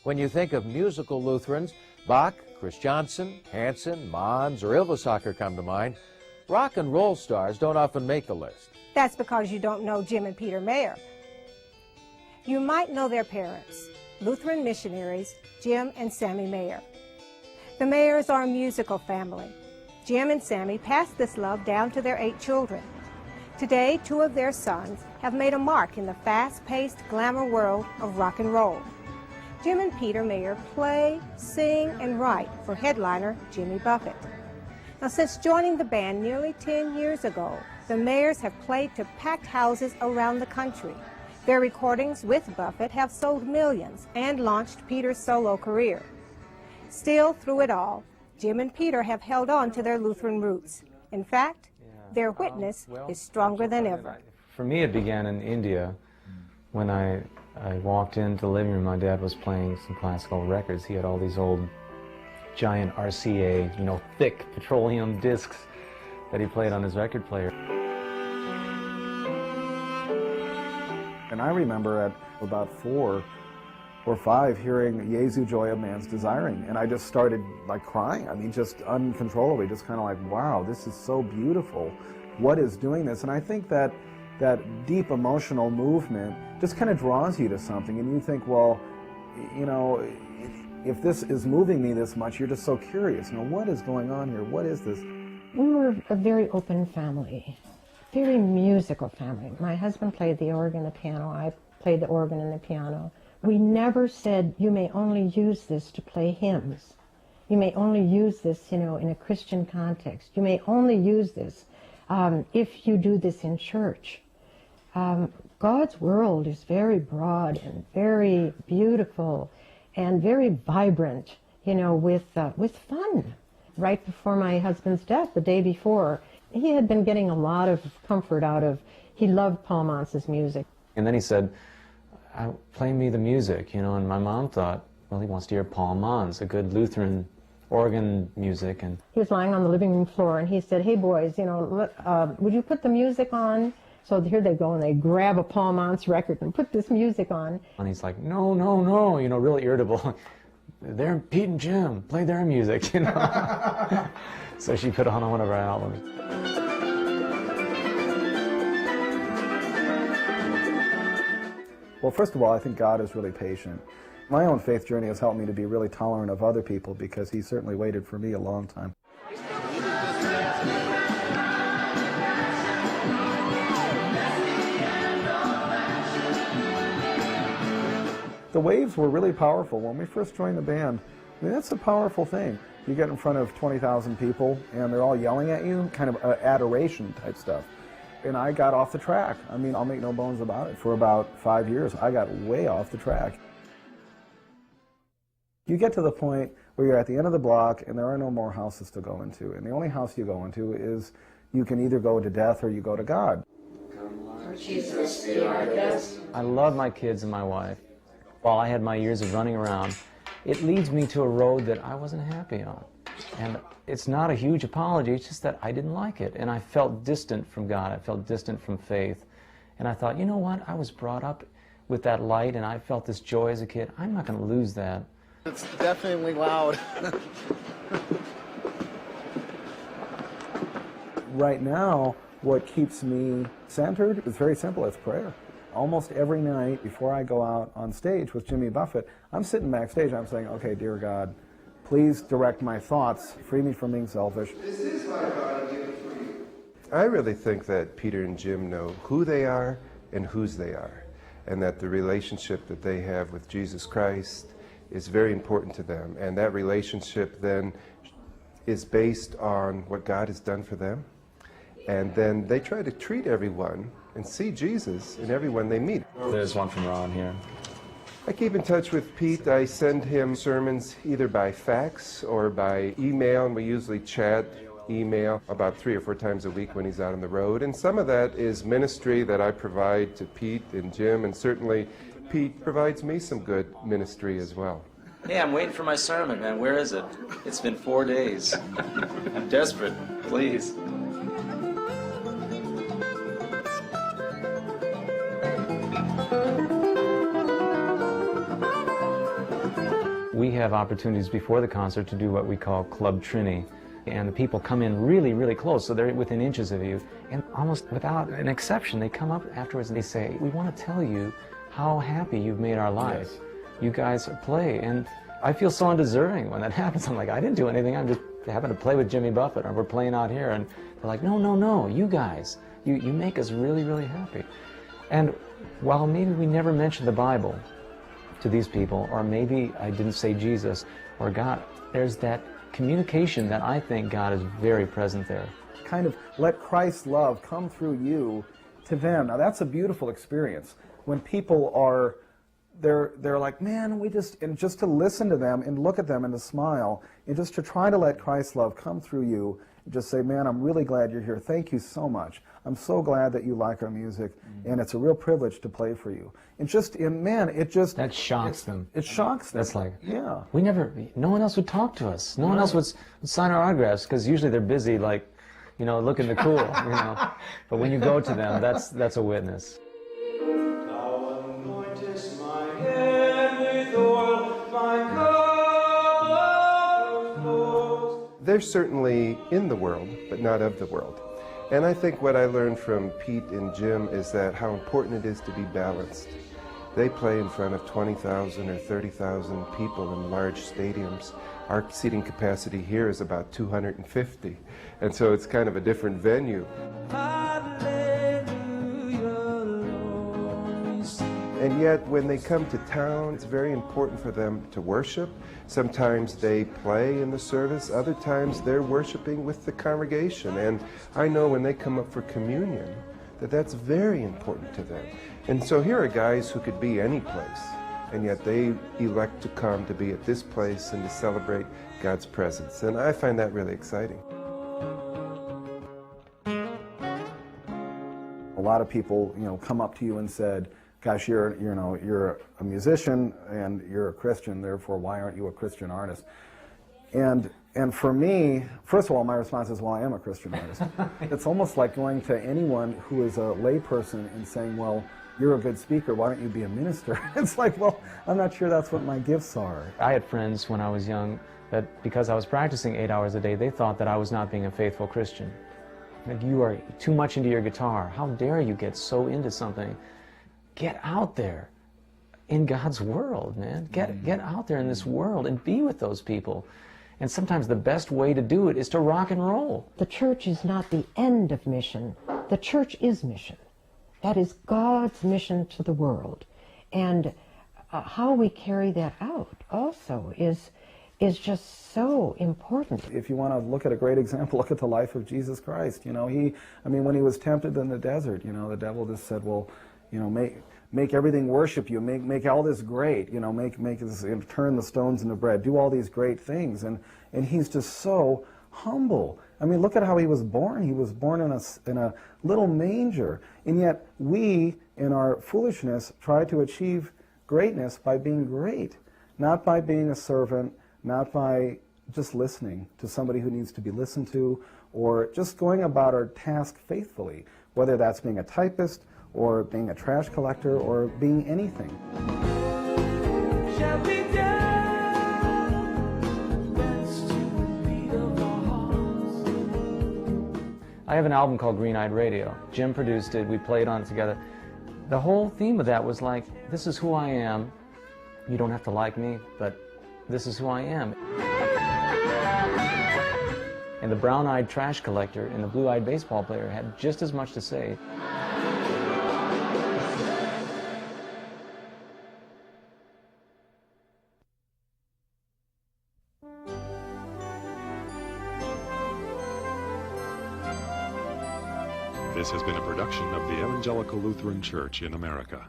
When you think of musical Lutherans, Bach, Chris Johnson, Hansen, Mons, or Ylvisaker come to mind. Rock and roll stars don't often make the list. That's because you don't know Jim and Peter Mayer. You might know their parents, Lutheran missionaries Jim and Sammy Mayer. The Mayers are a musical family. Jim and Sammy passed this love down to their 8 children. Today, 2 of their sons have made a mark in the fast-paced glamour world of rock and roll. Jim and Peter Mayer play, sing, and write for headliner Jimmy Buffett. Now, since joining the band nearly 10 years ago, the Mayers have played to packed houses around the country. Their recordings with Buffett have sold millions and launched Peter's solo career. Still, through it all, Jim and Peter have held on to their Lutheran roots. In fact, their witness is stronger than ever. For me, it began in India when I walked into the living room. My dad was playing some classical records. He had all these old giant RCA, thick petroleum discs that he played on his record player. And I remember at about 4 or 5 hearing Jesu joy of man's desiring, and I just started like crying. I mean, just uncontrollably, just kind of like, wow, this is so beautiful. What is doing this? And I think that deep emotional movement just kind of draws you to something, and you think, well, if this is moving me this much, you're just so curious. What is going on here? What is this? We were a very open family, very musical family. My husband played the organ and the piano. I played the organ and the piano. We never said, you may only use this to play hymns. You may only use this, in a Christian context. You may only use this if you do this in church. God's world is very broad and very beautiful and very vibrant, with fun. Right before my husband's death, the day before, he had been getting a lot of comfort out of, he loved Paul Mons's music. And then he said, play me the music, and my mom thought, well, he wants to hear Paul Mons, a good Lutheran organ music. And he was lying on the living room floor, and he said, hey, boys, would you put the music on? So here they go, and they grab a Paul Mons record and put this music on. And he's like, no, really irritable. They're Pete and Jim, play their music, So she put on one of our albums. Well, first of all, I think God is really patient. My own faith journey has helped me to be really tolerant of other people because he certainly waited for me a long time. The waves were really powerful. When we first joined the band, that's a powerful thing. You get in front of 20,000 people and they're all yelling at you, kind of adoration type stuff. And I got off the track. I mean, I'll make no bones about it. For about 5 years, I got way off the track. You get to the point where you're at the end of the block and there are no more houses to go into. And the only house you go into is you can either go to death or you go to God. Lord Jesus, be our guest. I love my kids and my wife. While I had my years of running around, it leads me to a road that I wasn't happy on. And it's not a huge apology, it's just that I didn't like it. And I felt distant from God, I felt distant from faith. And I thought, you know what, I was brought up with that light and I felt this joy as a kid. I'm not going to lose that. It's definitely loud. Right now, what keeps me centered is very simple, it's prayer. Almost every night before I go out on stage with Jimmy Buffett, I'm sitting backstage, I'm saying, okay, dear God, please direct my thoughts, free me from being selfish. This is my God given for you. I really think that Peter and Jim know who they are and whose they are, and that the relationship that they have with Jesus Christ is very important to them, and that relationship then is based on what God has done for them, and then they try to treat everyone and see Jesus in everyone they meet. There's one from Ron here. I keep in touch with Pete. I send him sermons either by fax or by email, and we usually chat email about 3 or 4 times a week when he's out on the road. And some of that is ministry that I provide to Pete and Jim, and certainly Pete provides me some good ministry as well. Hey, I'm waiting for my sermon, man. Where is it? It's been 4 days. I'm desperate. Please. have opportunities before the concert to do what we call Club Trini. And the people come in really, really close, so they're within inches of you. And almost without an exception, they come up afterwards and they say, we want to tell you how happy you've made our lives. Yes. You guys play. And I feel so undeserving when that happens. I'm like, I didn't do anything. I'm just having to play with Jimmy Buffett, or we're playing out here. And they're like, no, no, no, you guys, you make us really, really happy. And while maybe we never mentioned the Bible to these people, or maybe I didn't say Jesus or God, there's that communication that I think God is very present there. Kind of let Christ's love come through you to them. Now that's a beautiful experience. When people are, they're like, man, and just to listen to them and look at them and to smile, and just to try to let Christ's love come through you, and just say, man, I'm really glad you're here. Thank you so much. I'm so glad that you like our music, and it's a real privilege to play for you. And man, it just... That shocks them. It shocks them. That's like, yeah. No one else would talk to us. No one else would sign our autographs, because usually they're busy, like, looking the cool, But when you go to them, that's a witness. Thou anointest my head with oil, my cup overflows. They're certainly in the world, but not of the world. And I think what I learned from Pete and Jim is that how important it is to be balanced. They play in front of 20,000 or 30,000 people in large stadiums. Our seating capacity here is about 250, and so it's kind of a different venue. And yet, when they come to town, it's very important for them to worship. Sometimes they play in the service, other times they're worshiping with the congregation. And I know when they come up for communion, that's very important to them. And so here are guys who could be any place, and yet they elect to come to be at this place and to celebrate God's presence. And I find that really exciting. A lot of people, come up to you and said, gosh, you're a musician and you're a Christian, therefore why aren't you a Christian artist? And for me, first of all, my response is, well, I am a Christian artist. It's almost like going to anyone who is a layperson and saying, well, you're a good speaker, why don't you be a minister? It's like, well, I'm not sure that's what my gifts are. I had friends when I was young that because I was practicing 8 hours a day, they thought that I was not being a faithful Christian. Like, you are too much into your guitar. How dare you get so into something? Get out there in God's world, man. Get out there in this world and be with those people. And sometimes the best way to do it is to rock and roll. The church is not the end of mission. The church is mission. That is God's mission to the world. And how we carry that out also is just so important. If you want to look at a great example, look at the life of Jesus Christ. When he was tempted in the desert, the devil just said, well, make everything worship you, make all this great, make this, turn the stones into bread, do all these great things, and he's just so humble. Look at how he was born. He was born in a little manger, and yet we, in our foolishness, try to achieve greatness by being great, not by being a servant, not by just listening to somebody who needs to be listened to, or just going about our task faithfully, whether that's being a typist, or being a trash collector, or being anything. Shall we dance to the beat of our hearts? I have an album called Green-Eyed Radio. Jim produced it, we played on it together. The whole theme of that was like, this is who I am. You don't have to like me, but this is who I am. And the brown-eyed trash collector and the blue-eyed baseball player had just as much to say. This has been a production of the Evangelical Lutheran Church in America.